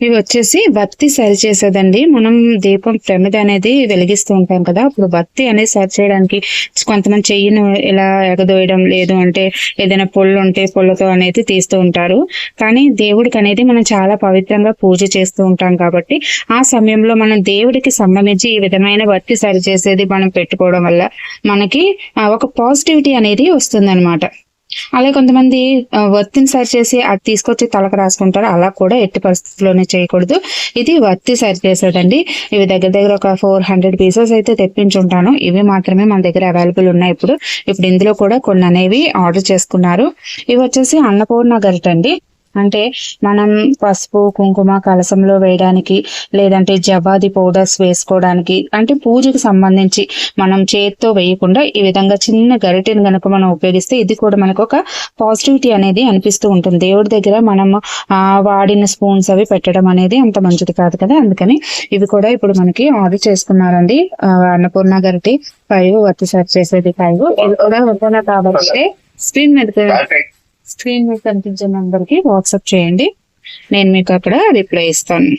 ఇవి వచ్చేసి బత్తి సరి చేసేదండి. మనం దీపం ప్రమిద అనేది వెలిగిస్తూ ఉంటాం కదా, అప్పుడు బత్తి అనేది సరి చేయడానికి కొంతమంది చెయ్యిను ఇలా ఎగదోయడం, లేదు అంటే ఏదైనా పొళ్ళు ఉంటే పొళ్ళతో అనేది తీస్తూ ఉంటారు. కానీ దేవుడికి అనేది మనం చాలా పవిత్రంగా పూజ చేస్తూ ఉంటాం కాబట్టి ఆ సమయంలో మనం దేవుడికి సంబంధించి ఈ విధమైన బత్తి సరి చేసేది మనం పెట్టుకోవడం వల్ల మనకి ఒక పాజిటివిటీ అనేది వస్తుందన్నమాట. అలాగే కొంతమంది వత్తిని సరి చేసి అది తీసుకొచ్చి తలకు రాసుకుంటారు. అలా కూడా ఎట్టి పరిస్థితుల్లోనే చేయకూడదు. ఇది వత్తి సరి చేసేదండి. ఇవి దగ్గర దగ్గర ఒక 400 పీసెస్ అయితే తెప్పించుంటాను. ఇవి మాత్రమే మన దగ్గర అవైలబుల్ ఉన్నాయి. ఇప్పుడు ఇందులో కూడా కొన్ని అనేవి ఆర్డర్ చేసుకున్నారు. ఇవి వచ్చేసి అన్నపూర్ణ గరిటండి. అంటే మనం పసుపు కుంకుమ కలసంలో వేయడానికి, లేదంటే జవాది పౌడర్స్ వేసుకోవడానికి, అంటే పూజకు సంబంధించి మనం చేత్తో వేయకుండా ఈ విధంగా చిన్న గరిటెను కనుక మనం ఉపయోగిస్తే ఇది కూడా మనకు ఒక పాజిటివిటీ అనేది అనిపిస్తూ ఉంటుంది. దేవుడి దగ్గర మనం వాడిన స్పూన్స్ అవి పెట్టడం అనేది అంత మంచిది కాదు కదా, అందుకని ఇవి కూడా ఇప్పుడు మనకి ఆర్డర్ చేసుకున్నారండి. అన్నపూర్ణ గరిటె 5, వత్తి సరి చేసేది 5. ఇది కూడా వద్దన కాబట్టి స్క్రీన్ మీద కనిపించే నంబర్ కి వాట్సాప్ చేయండి. నేను మీకు అక్కడ రిప్లై ఇస్తాను.